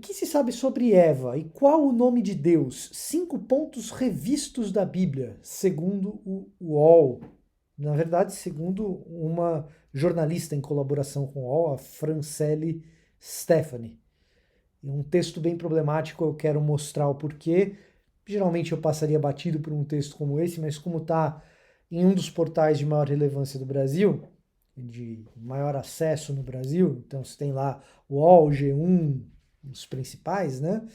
que se sabe sobre Eva e qual o nome de Deus? 5 pontos revistos da Bíblia, segundo o UOL. Na verdade, segundo uma jornalista em colaboração com o UOL, a Francelle Stephanie. Um texto bem problemático, eu quero mostrar o porquê. Geralmente eu passaria batido por um texto como esse, mas como está em um dos portais de maior relevância do Brasil, de maior acesso no Brasil, então você tem lá o UOL, G1, os principais, né?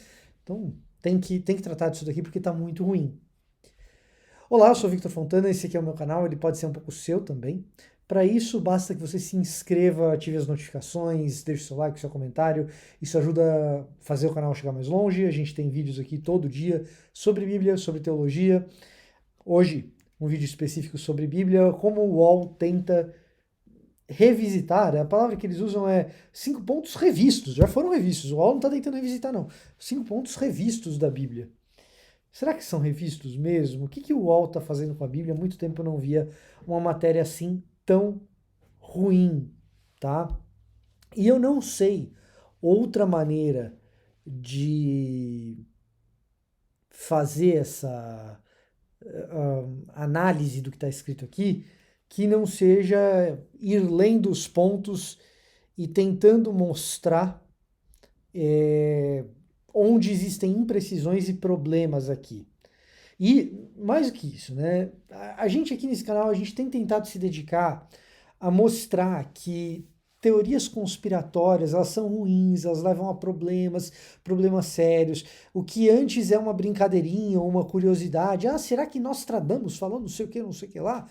Então tem que tratar disso daqui porque está muito ruim. Olá, eu sou o Victor Fontana, esse aqui é o meu canal, ele pode ser um pouco seu também. Para isso, basta que você se inscreva, ative as notificações, deixe seu like, seu comentário. Isso ajuda a fazer o canal chegar mais longe. A gente tem vídeos aqui todo dia sobre Bíblia, sobre teologia. Hoje, um vídeo específico sobre Bíblia, como o UOL tenta revisitar, a palavra que eles usam é 5 pontos revistos, já foram revistos, o UOL não está tentando revisitar não, 5 pontos revistos da Bíblia. Será que são revistos mesmo? O que o UOL está fazendo com a Bíblia? Há muito tempo eu não via uma matéria assim tão ruim, tá? E eu não sei outra maneira de fazer essa análise do que está escrito aqui que não seja ir lendo os pontos e tentando mostrar onde existem imprecisões e problemas aqui. E mais do que isso, né? A gente aqui nesse canal, a gente tem tentado se dedicar a mostrar que teorias conspiratórias, elas são ruins, elas levam a problemas, problemas sérios. O que antes é uma brincadeirinha ou uma curiosidade, será que Nostradamus falou não sei o que lá?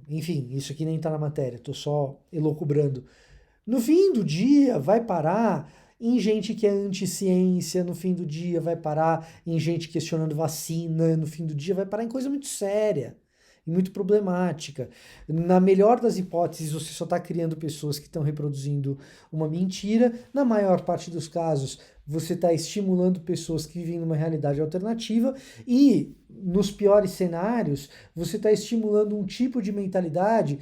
Enfim, isso aqui nem tá na matéria, tô só elucubrando. No fim do dia vai parar em gente que é anti-ciência, no fim do dia vai parar em gente questionando vacina, no fim do dia vai parar em coisa muito séria e muito problemática. Na melhor das hipóteses, você só está criando pessoas que estão reproduzindo uma mentira. Na maior parte dos casos, você está estimulando pessoas que vivem numa realidade alternativa e, nos piores cenários, você está estimulando um tipo de mentalidade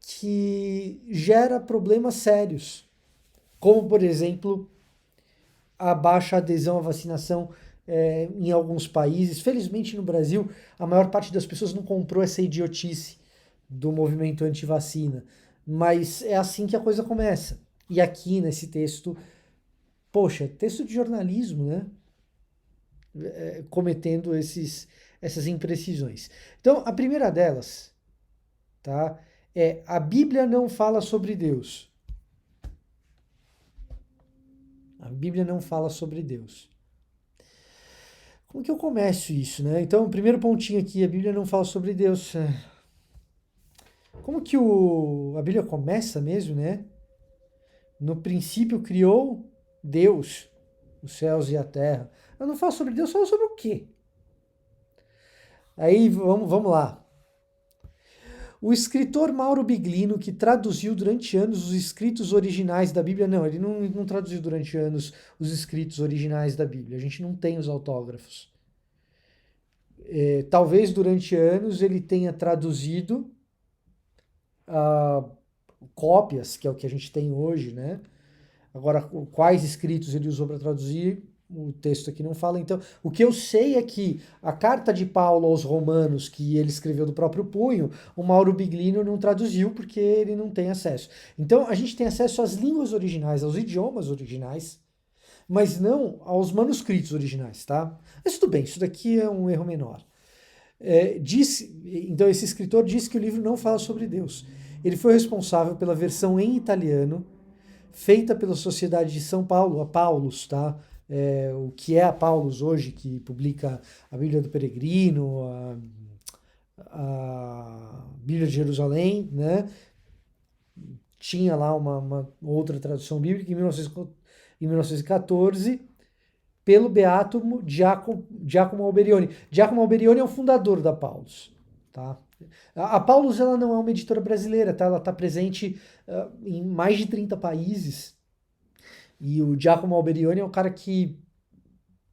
que gera problemas sérios, como, por exemplo, a baixa adesão à vacinação em alguns países. Felizmente, no Brasil, a maior parte das pessoas não comprou essa idiotice do movimento anti-vacina, mas é assim que a coisa começa. E aqui, nesse texto, poxa, texto de jornalismo, né? Cometendo essas imprecisões. Então, a primeira delas, tá? A Bíblia não fala sobre Deus. A Bíblia não fala sobre Deus. Como que eu começo isso, né? Então, o primeiro pontinho aqui, a Bíblia não fala sobre Deus. Como que a Bíblia começa mesmo, né? No princípio criou Deus os céus e a terra. Eu não falo sobre Deus, falo sobre o quê? Aí, vamos lá. O escritor Mauro Biglino, que traduziu durante anos os escritos originais da Bíblia, não, ele não traduziu durante anos os escritos originais da Bíblia, a gente não tem os autógrafos. Talvez durante anos ele tenha traduzido cópias, que é o que a gente tem hoje, né? Agora, quais escritos ele usou para traduzir, o texto aqui não fala. Então, o que eu sei é que a carta de Paulo aos Romanos, que ele escreveu do próprio punho, o Mauro Biglino não traduziu porque ele não tem acesso. Então, a gente tem acesso às línguas originais, aos idiomas originais, mas não aos manuscritos originais, tá? Mas tudo bem, isso daqui é um erro menor. Então, esse escritor disse que o livro não fala sobre Deus. Ele foi responsável pela versão em italiano, feita pela Sociedade de São Paulo, a Paulus, tá? O que é a Paulus hoje, que publica a Bíblia do Peregrino, a Bíblia de Jerusalém, né? Tinha lá uma outra tradução bíblica em 1914, pelo beato Giacomo Alberione. Giacomo Alberione é o fundador da Paulus, tá? A Paulus, ela não é uma editora brasileira, tá? Ela está presente em mais de 30 países. E o Giacomo Alberione é um cara que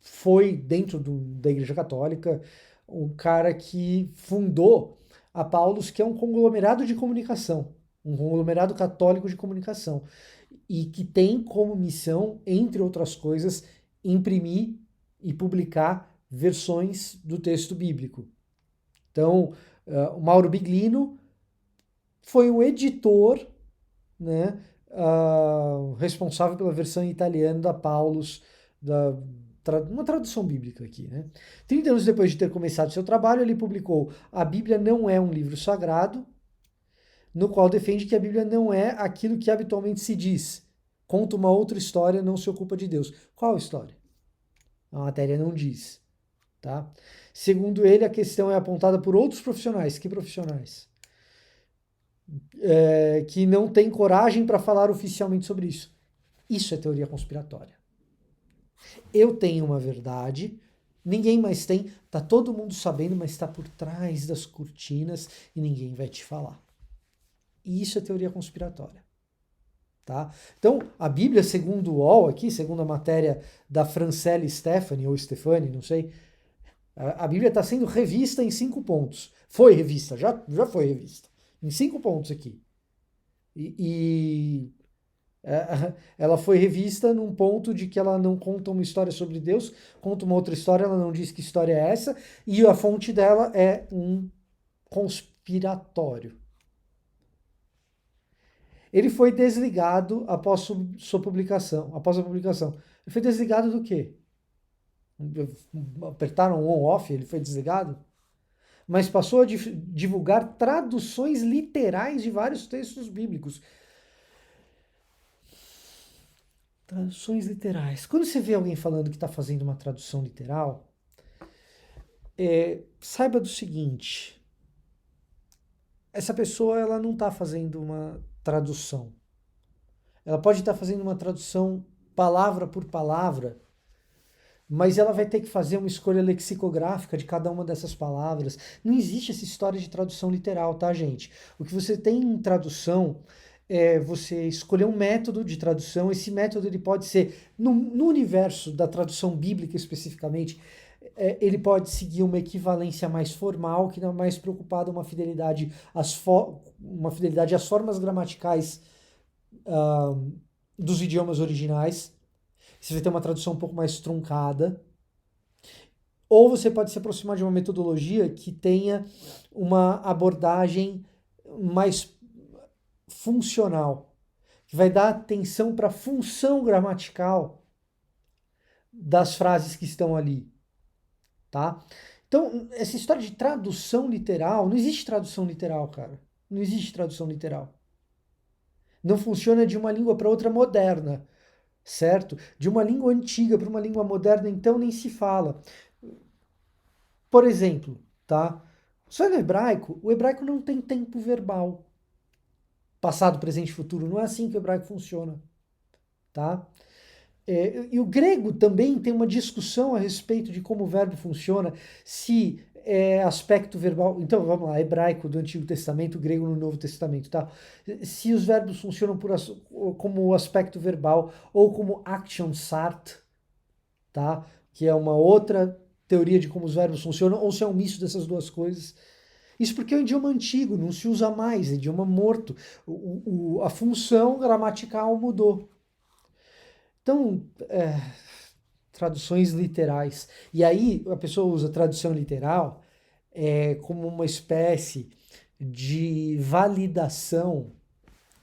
foi, dentro da Igreja Católica, um cara que fundou a Paulus, que é um conglomerado de comunicação, um conglomerado católico de comunicação. e que tem como missão, entre outras coisas, imprimir e publicar versões do texto bíblico. Então, o Mauro Biglino foi o editor, né, responsável pela versão italiana da Paulus, uma tradução bíblica aqui, né? 30 anos depois de ter começado seu trabalho, ele publicou A Bíblia Não é um Livro Sagrado, no qual defende que a Bíblia não é aquilo que habitualmente se diz. Conta uma outra história, não se ocupa de Deus. Qual história? A matéria não diz, tá? Segundo ele, a questão é apontada por outros profissionais. Que profissionais? Que não têm coragem para falar oficialmente sobre isso. Isso é teoria conspiratória. Eu tenho uma verdade, ninguém mais tem, tá todo mundo sabendo, mas está por trás das cortinas e ninguém vai te falar. E isso é teoria conspiratória. Tá? Então, a Bíblia, segundo o UOL aqui, segundo a matéria da Francelle Stefani, ou Stefani, não sei, a Bíblia está sendo revista em 5 pontos. Foi revista, já foi revista. Em 5 pontos aqui. Ela foi revista num ponto de que ela não conta uma história sobre Deus, conta uma outra história, ela não diz que história é essa, e a fonte dela é um conspiratório. Ele foi desligado após sua publicação, após a publicação. Ele foi desligado do quê? Apertaram on-off, ele foi desligado? Mas passou a divulgar traduções literais de vários textos bíblicos. Traduções literais. Quando você vê alguém falando que está fazendo uma tradução literal, saiba do seguinte: essa pessoa ela não está fazendo uma tradução. Ela pode estar fazendo uma tradução palavra por palavra, mas ela vai ter que fazer uma escolha lexicográfica de cada uma dessas palavras. Não existe essa história de tradução literal, tá, gente? O que você tem em tradução é você escolher um método de tradução. Esse método ele pode ser, no universo da tradução bíblica especificamente, ele pode seguir uma equivalência mais formal, que não é mais preocupada uma fidelidade às formas gramaticais dos idiomas originais. Você vai ter uma tradução um pouco mais truncada. Ou você pode se aproximar de uma metodologia que tenha uma abordagem mais funcional, que vai dar atenção para a função gramatical das frases que estão ali, tá? Então, essa história de tradução literal, não existe tradução literal, cara. Não existe tradução literal. Não funciona de uma língua para outra moderna, certo? De uma língua antiga para uma língua moderna, então nem se fala. Por exemplo, tá? Só no hebraico, o hebraico não tem tempo verbal. Passado, presente e futuro. Não é assim que o hebraico funciona, tá? E o grego também tem uma discussão a respeito de como o verbo funciona, se é aspecto verbal. Então, vamos lá, hebraico do Antigo Testamento, grego no Novo Testamento, tá? Se os verbos funcionam como aspecto verbal ou como action sart, tá? Que é uma outra teoria de como os verbos funcionam, ou se é um misto dessas duas coisas. Isso porque é um idioma antigo, não se usa mais, é idioma morto. A função gramatical mudou. Então, traduções literais. E aí a pessoa usa tradução literal como uma espécie de validação,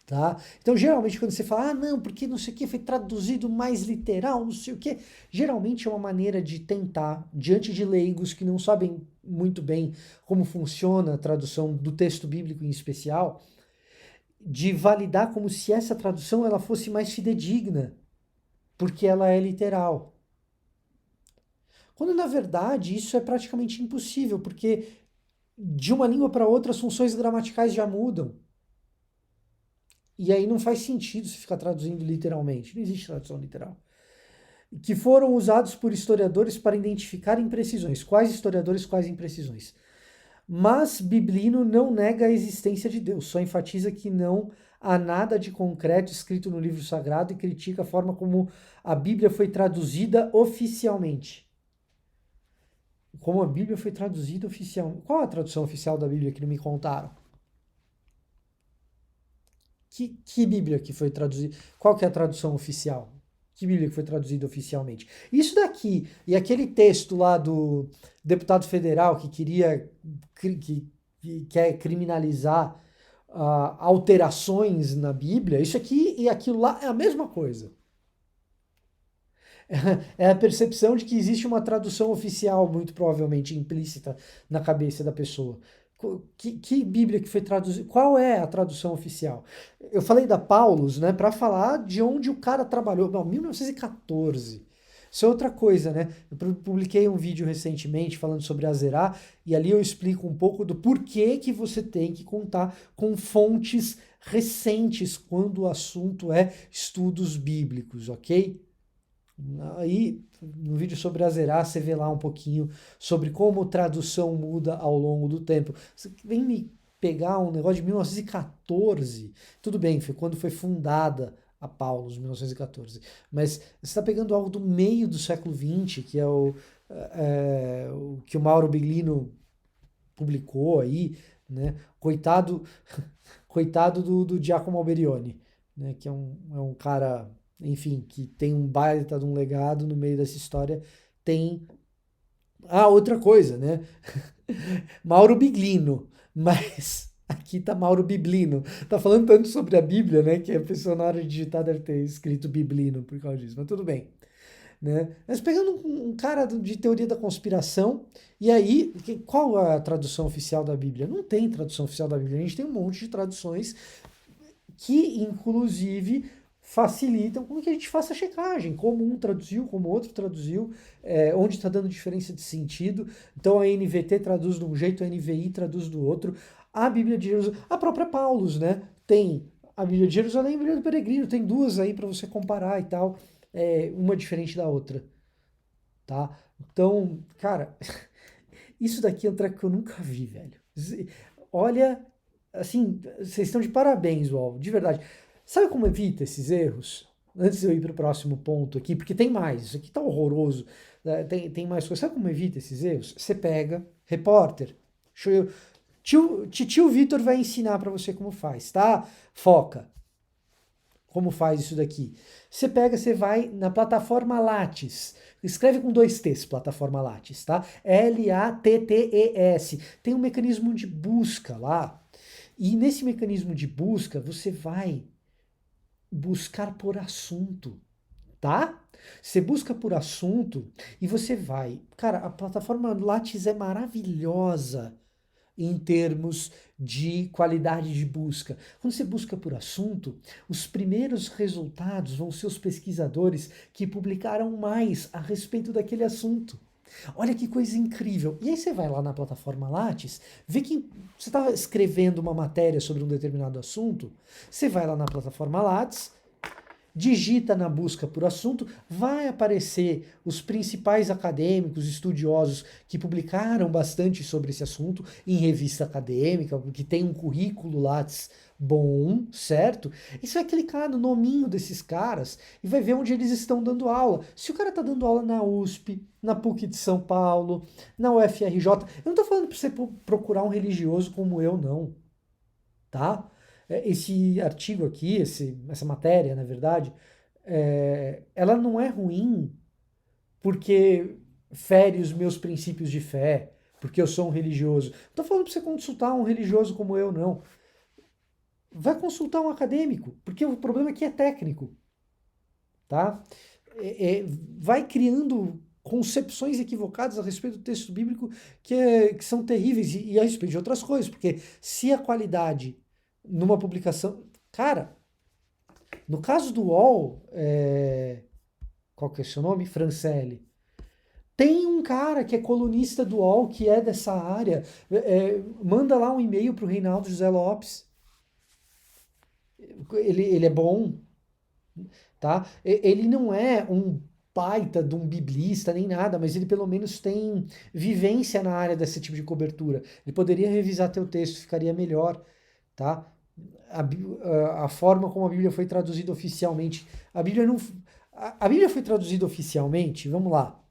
tá? Então, geralmente, quando você fala, não, porque não sei o que, foi traduzido mais literal, não sei o que, geralmente é uma maneira de tentar, diante de leigos que não sabem muito bem como funciona a tradução do texto bíblico em especial, de validar como se essa tradução ela fosse mais fidedigna, porque ela é literal. Quando, na verdade, isso é praticamente impossível, porque de uma língua para outra as funções gramaticais já mudam. E aí não faz sentido se ficar traduzindo literalmente. Não existe tradução literal. Que foram usados por historiadores para identificar imprecisões. Quais historiadores, quais imprecisões? Mas Biblino não nega a existência de Deus, só enfatiza que não há nada de concreto escrito no livro sagrado e critica a forma como a Bíblia foi traduzida oficialmente. Como a Bíblia foi traduzida oficialmente. Qual a tradução oficial da Bíblia que não me contaram? Que Bíblia que foi traduzida? Qual que é a tradução oficial? Que Bíblia que foi traduzida oficialmente? Isso daqui, e aquele texto lá do deputado federal que queria, que quer criminalizar alterações na Bíblia, isso aqui e aquilo lá é a mesma coisa. É a percepção de que existe uma tradução oficial, muito provavelmente implícita na cabeça da pessoa. Que Bíblia que foi traduzida? Qual é a tradução oficial? Eu falei da Paulus, né, para falar de onde o cara trabalhou. Não, 1914. Isso é outra coisa, né? Eu publiquei um vídeo recentemente falando sobre a Zerá e ali eu explico um pouco do porquê que você tem que contar com fontes recentes quando o assunto é estudos bíblicos, ok? Aí, no vídeo sobre a Zerá, você vê lá um pouquinho sobre como tradução muda ao longo do tempo. Você vem me pegar um negócio de 1914, tudo bem, foi quando foi fundada a Paulus, 1914, mas você está pegando algo do meio do século XX, que é o que o Mauro Biglino publicou aí, né? Coitado do Giacomo Alberione, né? Que é um cara, enfim, que tem um baita de um legado no meio dessa história. Tem. Ah, outra coisa, né? Mauro Biglino, mas aqui tá Mauro Biblino. Tá falando tanto sobre a Bíblia, né? Que a pessoa na hora de digitar deve ter escrito Biblino por causa disso, mas tudo bem. Né? Mas pegando um cara de teoria da conspiração, e aí, qual é a tradução oficial da Bíblia? Não tem tradução oficial da Bíblia, a gente tem um monte de traduções que, inclusive, facilitam com que a gente faça a checagem, como um traduziu, como o outro traduziu, onde está dando diferença de sentido. Então a NVT traduz de um jeito, a NVI traduz do outro. A Bíblia de Jerusalém, a própria Paulus, né? Tem a Bíblia de Jerusalém e a Bíblia do Peregrino, tem duas aí para você comparar e tal, uma diferente da outra, tá? Então, cara, isso daqui é um treco que eu nunca vi, velho. Olha, assim, vocês estão de parabéns, UOL, de verdade. Sabe como evita esses erros? Antes de eu ir para o próximo ponto aqui, porque tem mais, isso aqui tá horroroso, né? Tem mais coisa. Sabe como evita esses erros? Você pega, repórter, tio Vitor vai ensinar para você como faz, tá? Foca. Como faz isso daqui? Você pega, você vai na plataforma Lattes. Escreve com 2 T's, plataforma Lattes, tá? Lattes. Tem um mecanismo de busca lá. E nesse mecanismo de busca, você vai buscar por assunto, tá? Você busca por assunto e você vai. Cara, a plataforma Lattes é maravilhosa em termos de qualidade de busca. Quando você busca por assunto, os primeiros resultados vão ser os pesquisadores que publicaram mais a respeito daquele assunto. Olha que coisa incrível. E aí você vai lá na plataforma Lattes, vê que você está escrevendo uma matéria sobre um determinado assunto, você vai lá na plataforma Lattes, digita na busca por assunto, vai aparecer os principais acadêmicos, estudiosos que publicaram bastante sobre esse assunto em revista acadêmica, que tem um currículo Lattes bom, certo? E você vai clicar no nominho desses caras e vai ver onde eles estão dando aula. Se o cara está dando aula na USP, na PUC de São Paulo, na UFRJ, eu não estou falando para você procurar um religioso como eu, não, tá? Esse artigo aqui, essa matéria, na verdade, ela não é ruim porque fere os meus princípios de fé, porque eu sou um religioso. Não estou falando para você consultar um religioso como eu, não. Vai consultar um acadêmico, porque o problema aqui é técnico, tá? Vai criando concepções equivocadas a respeito do texto bíblico que são terríveis e a respeito de outras coisas, porque se a qualidade numa publicação. Cara, no caso do UOL, qual que é o seu nome? Francelli. Tem um cara que é colunista do UOL, que é dessa área. Manda lá um e-mail para o Reinaldo José Lopes. Ele é bom, tá? Ele não é um baita de um biblista nem nada, mas ele pelo menos tem vivência na área desse tipo de cobertura. Ele poderia revisar teu texto, ficaria melhor, tá? A forma como a Bíblia foi traduzida oficialmente. A Bíblia não. A Bíblia foi traduzida oficialmente, vamos lá,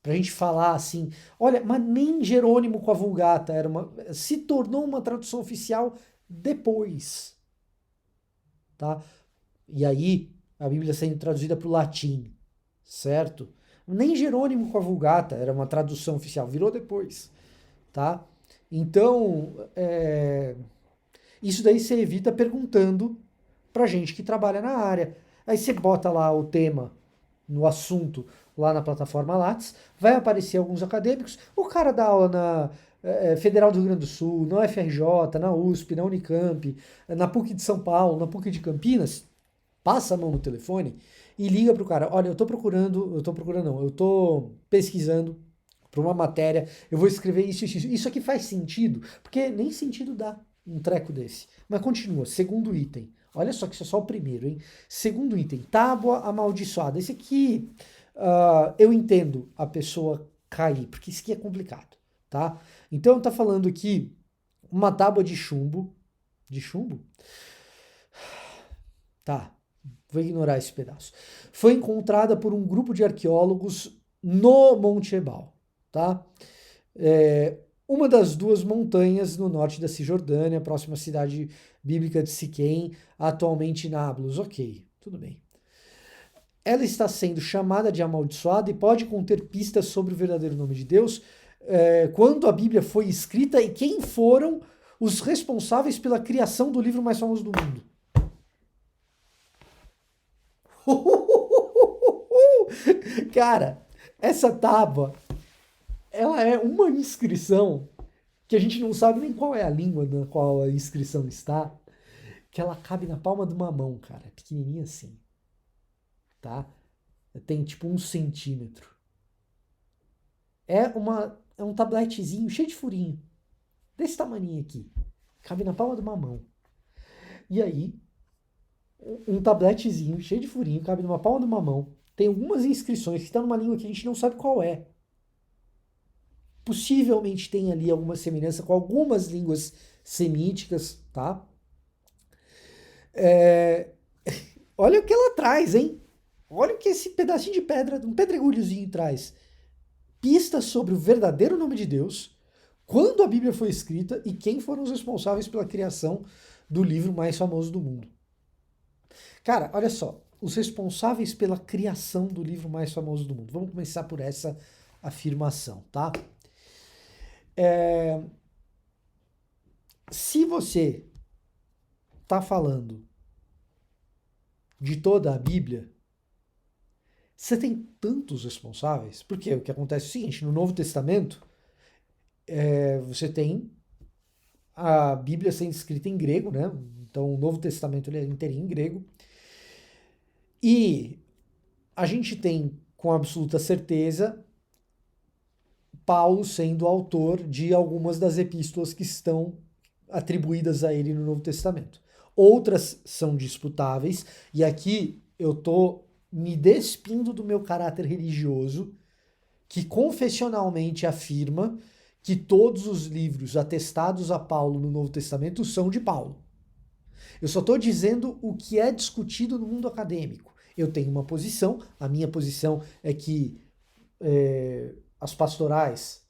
pra gente falar assim, olha, mas nem Jerônimo com a Vulgata se tornou uma tradução oficial depois. tá? E aí, a Bíblia sendo traduzida para o latim, certo? Nem Jerônimo com a Vulgata era uma tradução oficial, virou depois, tá? Então, isso daí você evita perguntando pra gente que trabalha na área. Aí você bota lá o tema no assunto lá na plataforma Lattes, vai aparecer alguns acadêmicos, o cara dá aula na Federal do Rio Grande do Sul, na UFRJ, na USP, na Unicamp, na PUC de São Paulo, na PUC de Campinas, passa a mão no telefone e liga pro cara, olha, eu tô pesquisando para uma matéria, eu vou escrever isso aqui faz sentido, porque nem sentido dá um treco desse. Mas continua, segundo item. Olha só que isso é só o primeiro, hein? Segundo item, tábua amaldiçoada. Esse aqui, eu entendo a pessoa cair, porque isso aqui é complicado, tá? Então tá falando aqui uma tábua de chumbo. De chumbo? Tá, vou ignorar esse pedaço. Foi encontrada por um grupo de arqueólogos no Monte Ebal, tá? Uma das duas montanhas no norte da Cisjordânia, próxima à cidade bíblica de Siquém, atualmente Nablus. Ok, tudo bem. Ela está sendo chamada de amaldiçoada e pode conter pistas sobre o verdadeiro nome de Deus, quando a Bíblia foi escrita e quem foram os responsáveis pela criação do livro mais famoso do mundo. Cara, essa tábua, ela é uma inscrição que a gente não sabe nem qual é a língua na qual a inscrição está, que ela cabe na palma de uma mão, cara, é pequenininha assim, tá? Tem tipo 1 centímetro. É um tabletezinho cheio de furinho, desse tamanho aqui, cabe na palma de uma mão. E aí, um tabletezinho cheio de furinho, cabe numa palma de uma mão, tem algumas inscrições que estão numa língua que a gente não sabe qual é. Possivelmente tem ali alguma semelhança com algumas línguas semíticas, tá? Olha o que ela traz, hein? Olha o que esse pedacinho de pedra, um pedregulhozinho traz. Pistas sobre o verdadeiro nome de Deus, quando a Bíblia foi escrita e quem foram os responsáveis pela criação do livro mais famoso do mundo. Cara, olha só, os responsáveis pela criação do livro mais famoso do mundo. Vamos começar por essa afirmação, tá? Se você está falando de toda a Bíblia, você tem tantos responsáveis, porque o que acontece é o seguinte, no Novo Testamento, você tem a Bíblia sendo escrita em grego, né? Então o Novo Testamento ele é inteirinho em grego, e a gente tem com absoluta certeza Paulo sendo autor de algumas das epístolas que estão atribuídas a ele no Novo Testamento. Outras são disputáveis, e aqui eu tô me despindo do meu caráter religioso, que confessionalmente afirma que todos os livros atestados a Paulo no Novo Testamento são de Paulo. Eu só estou dizendo o que é discutido no mundo acadêmico. Eu tenho uma posição, a minha posição é que as pastorais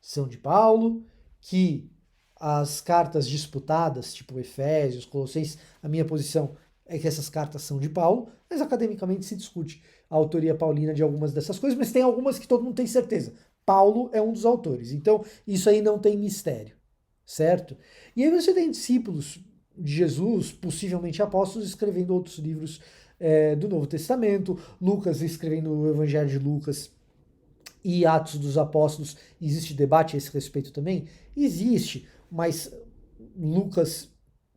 são de Paulo, que as cartas disputadas, tipo Efésios, Colossenses, a minha posição é que essas cartas são de Paulo, mas academicamente se discute a autoria paulina de algumas dessas coisas, mas tem algumas que todo mundo tem certeza. Paulo é um dos autores, então isso aí não tem mistério, certo? E aí você tem discípulos de Jesus, possivelmente apóstolos, escrevendo outros livros do Novo Testamento, Lucas escrevendo o Evangelho de Lucas e Atos dos Apóstolos. Existe debate a esse respeito também? Existe, mas Lucas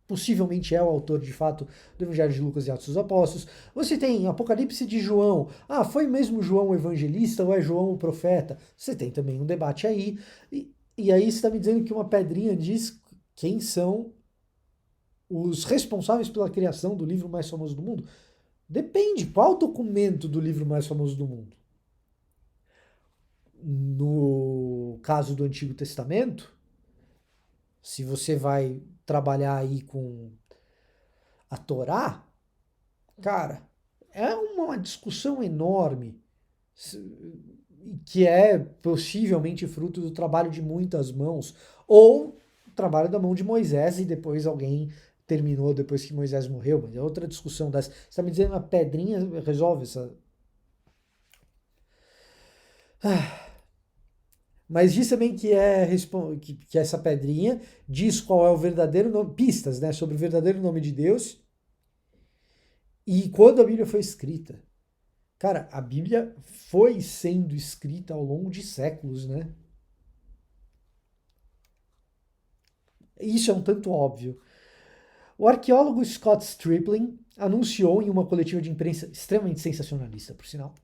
possivelmente é o autor de fato do Evangelho de Lucas e Atos dos Apóstolos. Você tem Apocalipse de João. Ah, foi mesmo João o evangelista ou é João o profeta? Você tem também um debate aí. E aí você está me dizendo que uma pedrinha diz quem são os responsáveis pela criação do livro mais famoso do mundo? Depende. Qual documento do livro mais famoso do mundo? No caso do Antigo Testamento, se você vai trabalhar aí com a Torá, cara, é uma discussão enorme que é possivelmente fruto do trabalho de muitas mãos ou trabalho da mão de Moisés e depois alguém terminou depois que Moisés morreu, mas é outra discussão dessa. Você está me dizendo a pedrinha resolve essa... Mas diz também que essa pedrinha diz qual é o verdadeiro nome, pistas, né, sobre o verdadeiro nome de Deus e quando a Bíblia foi escrita. Cara, a Bíblia foi sendo escrita ao longo de séculos, né? Isso é um tanto óbvio. O arqueólogo Scott Stripling anunciou em uma coletiva de imprensa extremamente sensacionalista, por sinal,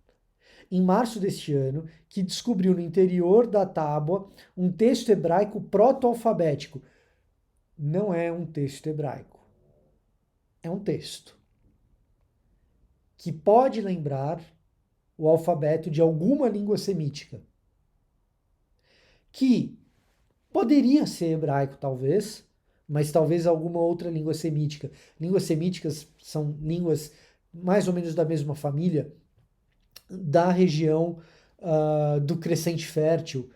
em março deste ano, que descobriu no interior da tábua um texto hebraico proto-alfabético. Não é um texto hebraico. É um texto que pode lembrar o alfabeto de alguma língua semítica. Que poderia ser hebraico, talvez, mas talvez alguma outra língua semítica. Línguas semíticas são línguas mais ou menos da mesma família, da região do Crescente Fértil,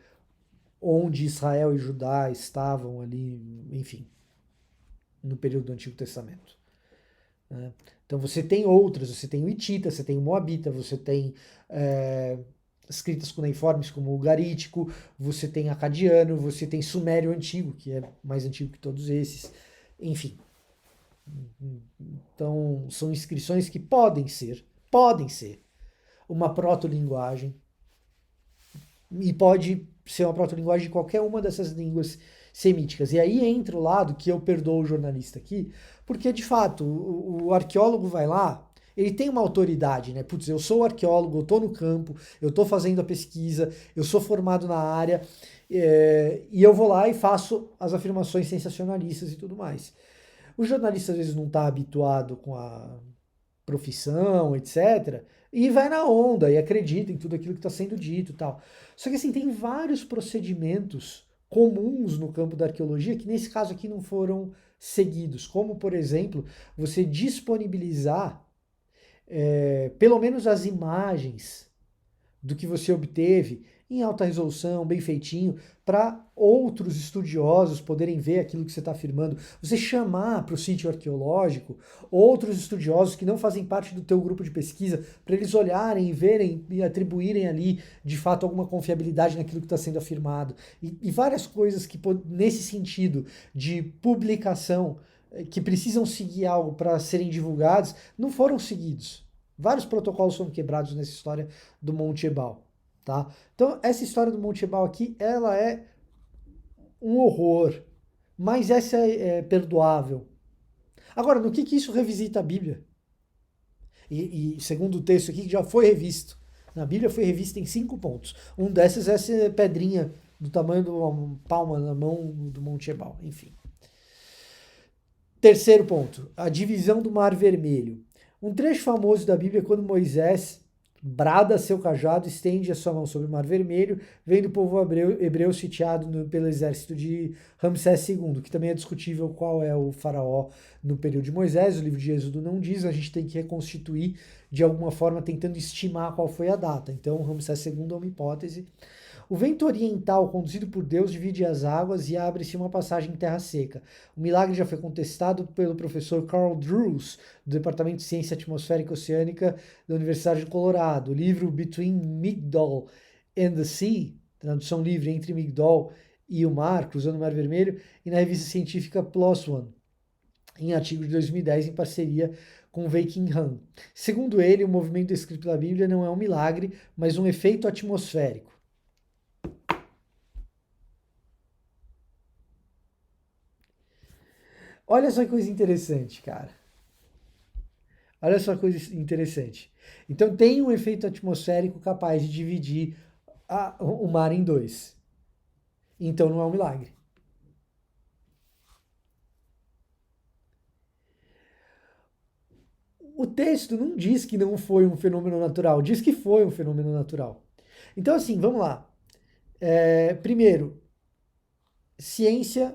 onde Israel e Judá estavam ali, enfim, no período do Antigo Testamento. Né? Então você tem outras, você tem o Hitita, você tem o Moabita, você tem escritas cuneiformes como o Garítico, você tem Acadiano, você tem Sumério Antigo, que é mais antigo que todos esses, enfim. Então são inscrições que podem ser uma proto-linguagem e pode ser uma proto-linguagem de qualquer uma dessas línguas semíticas. E aí entra o lado que eu perdoo o jornalista aqui, porque de fato o arqueólogo vai lá, ele tem uma autoridade, né? Putz, eu sou arqueólogo, eu tô no campo, eu tô fazendo a pesquisa, eu sou formado na área, e eu vou lá e faço as afirmações sensacionalistas e tudo mais. O jornalista às vezes não está habituado com a profissão, etc., e vai na onda e acredita em tudo aquilo que está sendo dito e tal. Só que assim, tem vários procedimentos comuns no campo da arqueologia que nesse caso aqui não foram seguidos, como por exemplo, você disponibilizar pelo menos as imagens do que você obteve em alta resolução, bem feitinho, para outros estudiosos poderem ver aquilo que você está afirmando. Você chamar para o sítio arqueológico outros estudiosos que não fazem parte do teu grupo de pesquisa, para eles olharem e verem e atribuírem ali, de fato, alguma confiabilidade naquilo que está sendo afirmado. E várias coisas que, nesse sentido de publicação, que precisam seguir algo para serem divulgados, não foram seguidos. Vários protocolos foram quebrados nessa história do Monte Ebal, tá? Então, essa história do Monte Ebal aqui, ela é um horror, mas essa é perdoável. Agora, no que isso revisita a Bíblia? E segundo o texto aqui, que já foi revisto. Na Bíblia foi revista em 5 pontos. Um desses é essa pedrinha do tamanho de uma palma na mão do Monte Ebal, enfim. Terceiro ponto, a divisão do Mar Vermelho. Um trecho famoso da Bíblia é quando Moisés brada seu cajado, estende a sua mão sobre o Mar Vermelho, vendo o povo hebreu sitiado pelo exército de Ramsés II, que também é discutível qual é o faraó no período de Moisés, o livro de Êxodo não diz, a gente tem que reconstituir de alguma forma tentando estimar qual foi a data. Então Ramsés II é uma hipótese. O vento oriental, conduzido por Deus, divide as águas e abre-se uma passagem em terra seca. O milagre já foi contestado pelo professor Carl Drews, do Departamento de Ciência Atmosférica e Oceânica da Universidade do Colorado. O livro Between Migdol and the Sea, tradução livre, Entre Migdol e o Mar, Cruzando o Mar Vermelho, e na revista científica PLOS ONE, em artigo de 2010, em parceria com Wei Qin Han. Segundo ele, o movimento descrito pela Bíblia não é um milagre, mas um efeito atmosférico. Olha só que coisa interessante, cara. Olha só que coisa interessante. Então tem um efeito atmosférico capaz de dividir o mar em dois. Então não é um milagre. O texto não diz que não foi um fenômeno natural, diz que foi um fenômeno natural. Então, assim, vamos lá. Primeiro, ciência,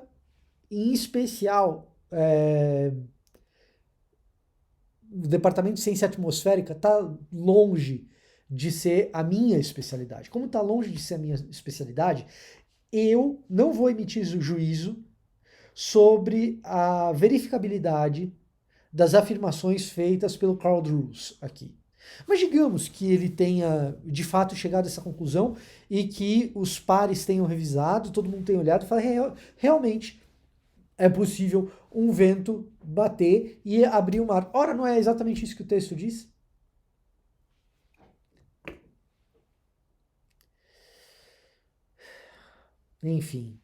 em especial, o Departamento de Ciência Atmosférica está longe de ser a minha especialidade. Como está longe de ser a minha especialidade, eu não vou emitir juízo sobre a verificabilidade das afirmações feitas pelo Carl Drews aqui. Mas digamos que ele tenha de fato chegado a essa conclusão e que os pares tenham revisado, todo mundo tenha olhado e falado, realmente é possível um vento bater e abrir o mar. Ora, não é exatamente isso que o texto diz? Enfim.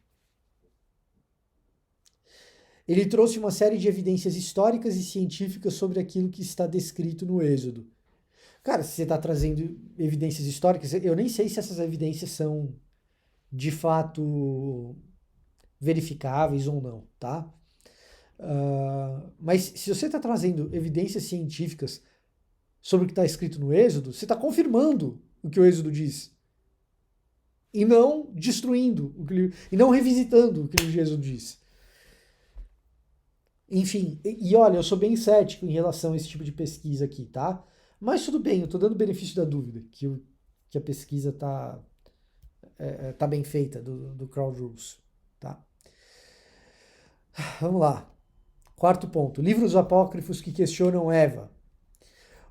Ele trouxe uma série de evidências históricas e científicas sobre aquilo que está descrito no Êxodo. Cara, se você está trazendo evidências históricas, eu nem sei se essas evidências são de fato verificáveis ou não, tá? Mas se você está trazendo evidências científicas sobre o que está escrito no Êxodo, você está confirmando o que o Êxodo diz. E não destruindo, e não revisitando o que o Êxodo diz. Enfim, e olha, eu sou bem cético em relação a esse tipo de pesquisa aqui, tá? Mas tudo bem, eu estou dando o benefício da dúvida, que a pesquisa tá bem feita do Carl Drews, tá? Vamos lá. Quarto ponto, livros apócrifos que questionam Eva.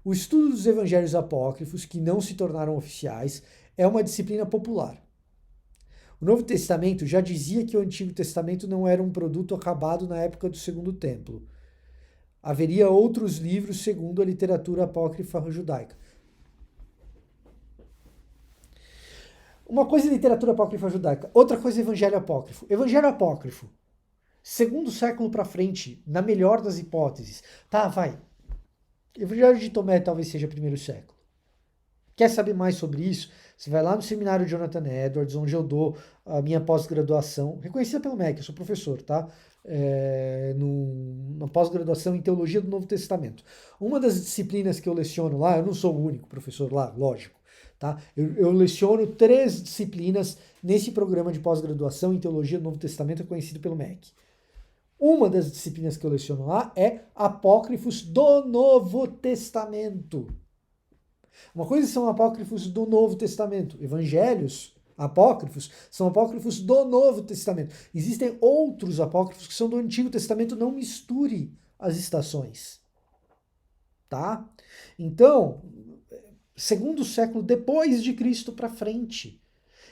O estudo dos evangelhos apócrifos que não se tornaram oficiais é uma disciplina popular. O Novo Testamento já dizia que o Antigo Testamento não era um produto acabado na época do Segundo Templo. Haveria outros livros segundo a literatura apócrifa judaica. Uma coisa é literatura apócrifa judaica, outra coisa é evangelho apócrifo. Evangelho apócrifo, segundo século para frente, na melhor das hipóteses. Tá, vai. Evangelho de Tomé talvez seja primeiro século. Quer saber mais sobre isso? Você vai lá no seminário Jonathan Edwards, onde eu dou a minha pós-graduação, reconhecida pelo MEC, eu sou professor, tá? Na pós-graduação em Teologia do Novo Testamento. Uma das disciplinas que eu leciono lá, eu não sou o único professor lá, lógico, tá? Eu leciono 3 disciplinas nesse programa de pós-graduação em Teologia do Novo Testamento, reconhecido pelo MEC. Uma das disciplinas que eu leciono lá é Apócrifos do Novo Testamento. Uma coisa são apócrifos do Novo Testamento. Evangelhos apócrifos são apócrifos do Novo Testamento. Existem outros apócrifos que são do Antigo Testamento. Não misture as estações. Tá? Então, segundo século depois de Cristo para frente.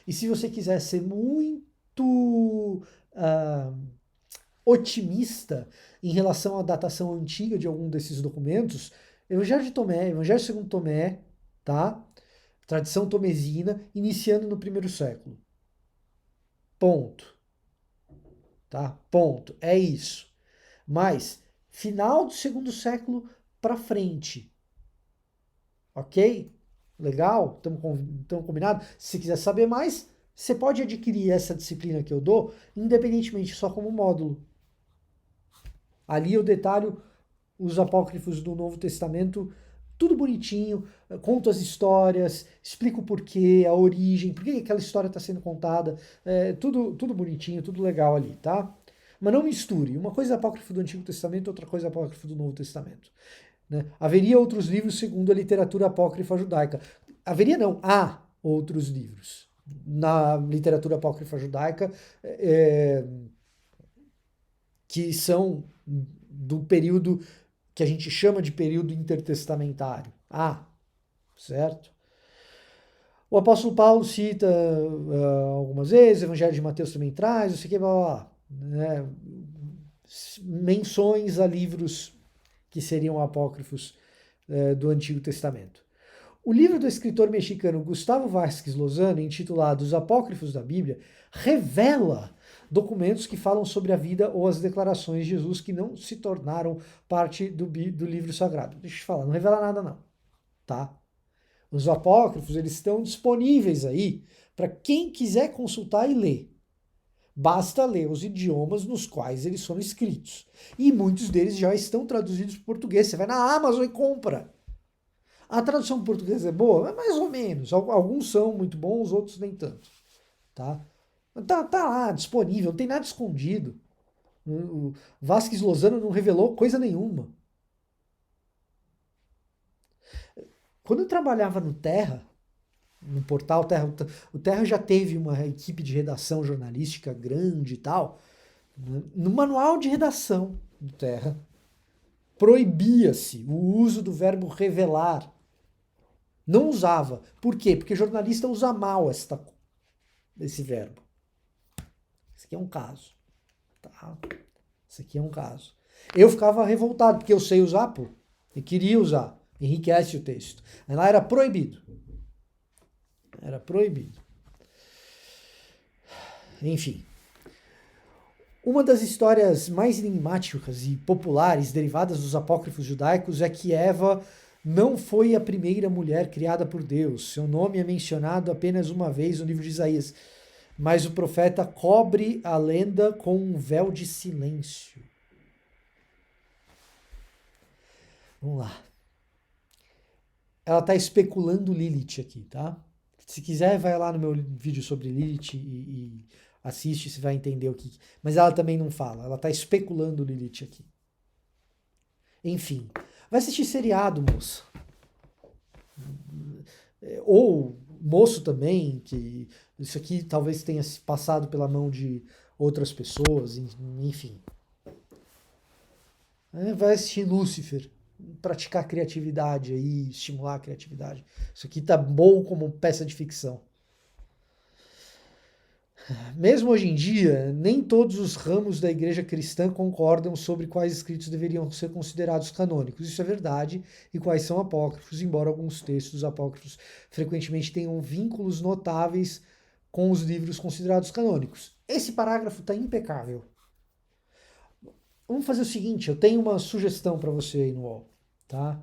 E se você quiser ser muito otimista em relação à datação antiga de algum desses documentos, Evangelho de Tomé, Evangelho segundo Tomé, tá? Tradição tomesina, iniciando no primeiro século. Ponto. Tá? Ponto. É isso. Mas, final do segundo século para frente. Ok? Legal? Estamos combinados? Se você quiser saber mais, você pode adquirir essa disciplina que eu dou, independentemente, só como módulo. Ali eu detalho os apócrifos do Novo Testamento, tudo bonitinho, conto as histórias, explico o porquê, a origem, por que aquela história está sendo contada, tudo bonitinho, tudo legal ali, tá? Mas não misture. Uma coisa é apócrifo do Antigo Testamento, outra coisa é apócrifo do Novo Testamento. Né? Haveria outros livros segundo a literatura apócrifa judaica. Haveria não, há outros livros na literatura apócrifa judaica que são do período que a gente chama de período intertestamentário. Certo? O apóstolo Paulo cita algumas vezes, o Evangelho de Mateus também traz, não sei o que, blá, blá, blá, né? Menções a livros que seriam apócrifos do Antigo Testamento. O livro do escritor mexicano Gustavo Vázquez Lozano, intitulado Os Apócrifos da Bíblia, revela documentos que falam sobre a vida ou as declarações de Jesus que não se tornaram parte do livro sagrado. Deixa eu te falar, não revela nada não, tá? Os apócrifos, eles estão disponíveis aí para quem quiser consultar e ler. Basta ler os idiomas nos quais eles foram escritos. E muitos deles já estão traduzidos para o português. Você vai na Amazon e compra. A tradução portuguesa é boa? É mais ou menos. Alguns são muito bons, outros nem tanto. Tá? Tá lá, disponível, não tem nada escondido. O Vázquez Lozano não revelou coisa nenhuma. Quando eu trabalhava no Terra, no portal Terra, o Terra já teve uma equipe de redação jornalística grande e tal. No manual de redação do Terra, proibia-se o uso do verbo revelar. Não usava. Por quê? Porque jornalista usa mal esse verbo. Esse aqui é um caso. Tá? Esse aqui é um caso. Eu ficava revoltado, porque eu sei usar, pô. Eu queria usar. Enriquece o texto. Mas lá era proibido. Era proibido. Enfim. Uma das histórias mais enigmáticas e populares derivadas dos apócrifos judaicos é que Eva não foi a primeira mulher criada por Deus. Seu nome é mencionado apenas uma vez no livro de Isaías, mas o profeta cobre a lenda com um véu de silêncio. Vamos lá. Ela está especulando Lilith aqui, tá? Se quiser, vai lá no meu vídeo sobre Lilith e assiste, você vai entender o que. Mas ela também não fala, ela está especulando Lilith aqui. Enfim, vai assistir seriado, moça. Ou moço também, que isso aqui talvez tenha se passado pela mão de outras pessoas, enfim. Vai assistir Lúcifer, praticar criatividade aí, estimular a criatividade. Isso aqui tá bom como peça de ficção. Mesmo hoje em dia, nem todos os ramos da igreja cristã concordam sobre quais escritos deveriam ser considerados canônicos. Isso é verdade, e quais são apócrifos, embora alguns textos apócrifos frequentemente tenham vínculos notáveis com os livros considerados canônicos. Esse parágrafo está impecável. Vamos fazer o seguinte, eu tenho uma sugestão para você aí no UOL, tá?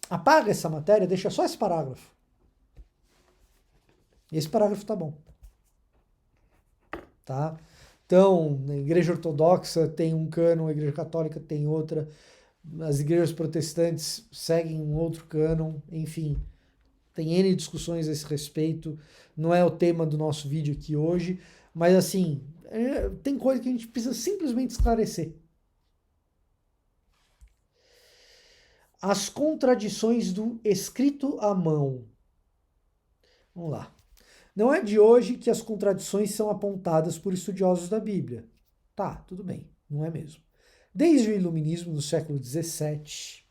Apaga essa matéria, deixa só esse parágrafo. Esse parágrafo tá bom. Tá? Então, na igreja ortodoxa tem um cânon, a igreja católica tem outra, as igrejas protestantes seguem um outro cânon, enfim. Tem N discussões a esse respeito, não é o tema do nosso vídeo aqui hoje, mas assim, tem coisa que a gente precisa simplesmente esclarecer. As contradições do escrito à mão. Vamos lá. Não é de hoje que as contradições são apontadas por estudiosos da Bíblia. Tá, tudo bem, não é mesmo. Desde o Iluminismo no século XVII,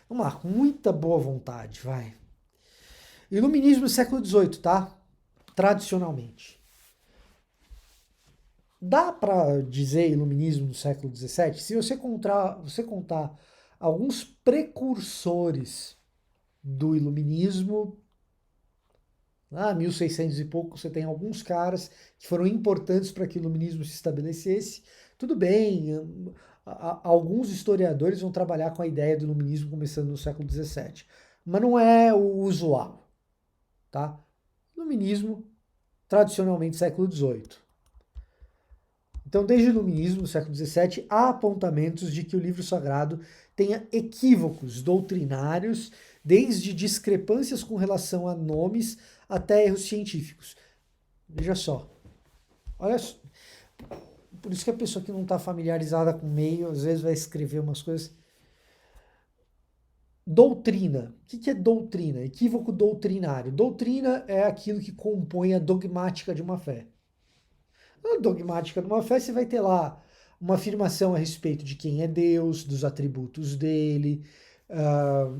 vamos lá, com muita boa vontade, vai. Iluminismo no século XVIII, tá? Tradicionalmente. Dá para dizer iluminismo no século XVII? Se você contar alguns precursores do iluminismo, lá 1600 e pouco, você tem alguns caras que foram importantes para que o iluminismo se estabelecesse. Tudo bem, alguns historiadores vão trabalhar com a ideia do iluminismo começando no século XVII, mas não é o usual, tá? Iluminismo, tradicionalmente, século XVIII. Então, desde o Iluminismo, no século XVII, há apontamentos de que o livro sagrado tenha equívocos doutrinários, desde discrepâncias com relação a nomes até erros científicos. Veja só. Olha só. Por isso que a pessoa que não está familiarizada com o meio, às vezes vai escrever umas coisas. Doutrina. O que é doutrina? Equívoco doutrinário. Doutrina é aquilo que compõe a dogmática de uma fé. Na dogmática de uma fé, você vai ter lá uma afirmação a respeito de quem é Deus, dos atributos dele.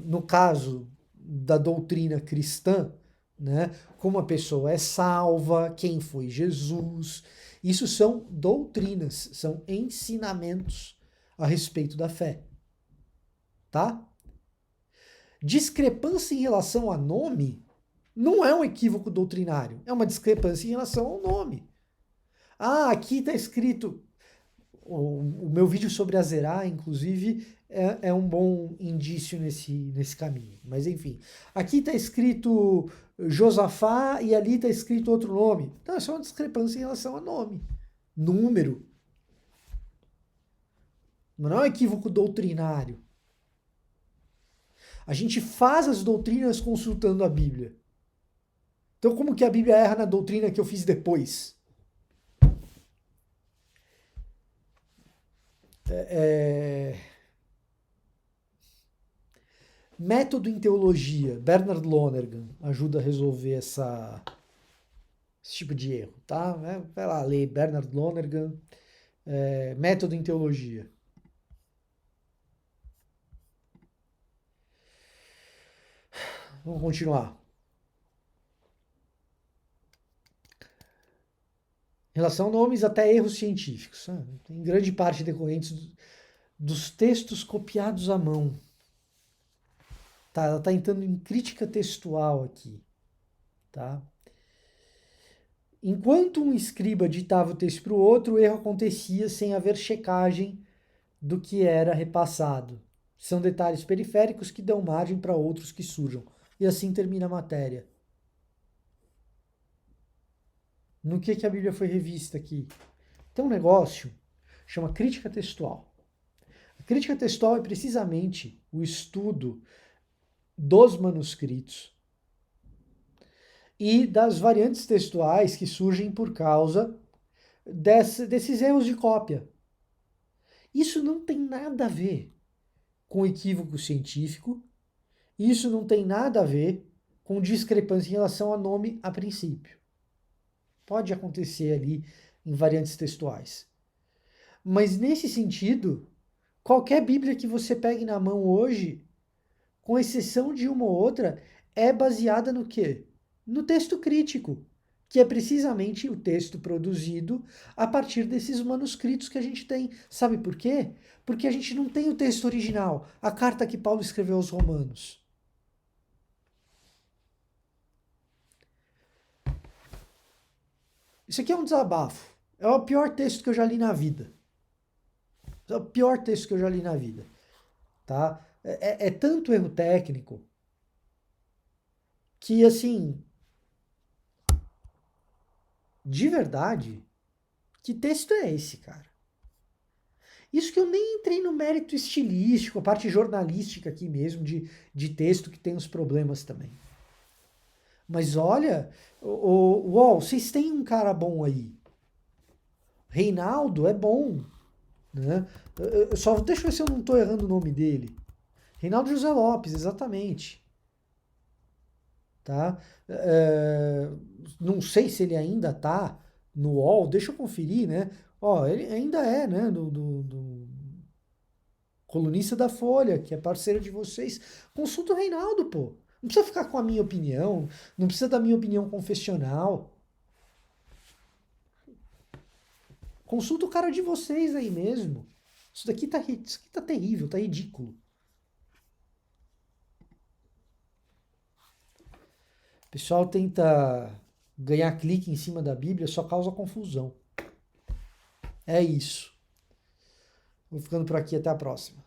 No caso da doutrina cristã, né, como a pessoa é salva, quem foi Jesus. Isso são doutrinas, são ensinamentos a respeito da fé. Tá? Discrepância em relação a nome não é um equívoco doutrinário, é uma discrepância em relação ao nome. Ah, aqui está escrito. O meu vídeo sobre Azerá, inclusive, é um bom indício nesse caminho. Mas enfim, aqui está escrito Josafá e ali está escrito outro nome. Então, isso é uma discrepância em relação a nome, número. Não é um equívoco doutrinário. A gente faz as doutrinas consultando a Bíblia. Então, como que a Bíblia erra na doutrina que eu fiz depois? Método em teologia, Bernard Lonergan ajuda a resolver esse tipo de erro, tá? Vai lá ler Bernard Lonergan, método em teologia. Vamos continuar. Em relação a nomes, até erros científicos, em grande parte decorrentes dos textos copiados à mão. Tá, ela está entrando em crítica textual aqui, tá? Enquanto um escriba ditava o texto para o outro, o erro acontecia sem haver checagem do que era repassado. São detalhes periféricos que dão margem para outros que surjam. E assim termina a matéria. No que a Bíblia foi revista aqui? Tem um negócio, chama crítica textual. A crítica textual é precisamente o estudo dos manuscritos e das variantes textuais que surgem por causa desses erros de cópia. Isso não tem nada a ver com equívoco científico, isso não tem nada a ver com discrepância em relação a nome a princípio. Pode acontecer ali em variantes textuais. Mas nesse sentido, qualquer Bíblia que você pegue na mão hoje, com exceção de uma ou outra, é baseada no quê? No texto crítico, que é precisamente o texto produzido a partir desses manuscritos que a gente tem. Sabe por quê? Porque a gente não tem o texto original, a carta que Paulo escreveu aos Romanos. Isso aqui é um desabafo. É o pior texto que eu já li na vida. É o pior texto que eu já li na vida. Tá? É tanto erro técnico que, assim, de verdade, que texto é esse, cara? Isso que eu nem entrei no mérito estilístico, a parte jornalística aqui mesmo, de texto que tem os problemas também. Mas olha, UOL, vocês têm um cara bom aí. Reinaldo é bom. Né? Só deixa eu ver se eu não estou errando o nome dele. Reinaldo José Lopes, exatamente. Tá? Não sei se ele ainda está no UOL, deixa eu conferir, né? Ó, ele ainda é, né? Do colunista da Folha, que é parceiro de vocês. Consulta o Reinaldo, pô. Não precisa ficar com a minha opinião, não precisa da minha opinião confessional. Consulta o cara de vocês aí mesmo. Isso daqui tá terrível, tá ridículo. O pessoal tenta ganhar clique em cima da Bíblia, só causa confusão. É isso. Vou ficando por aqui, até a próxima.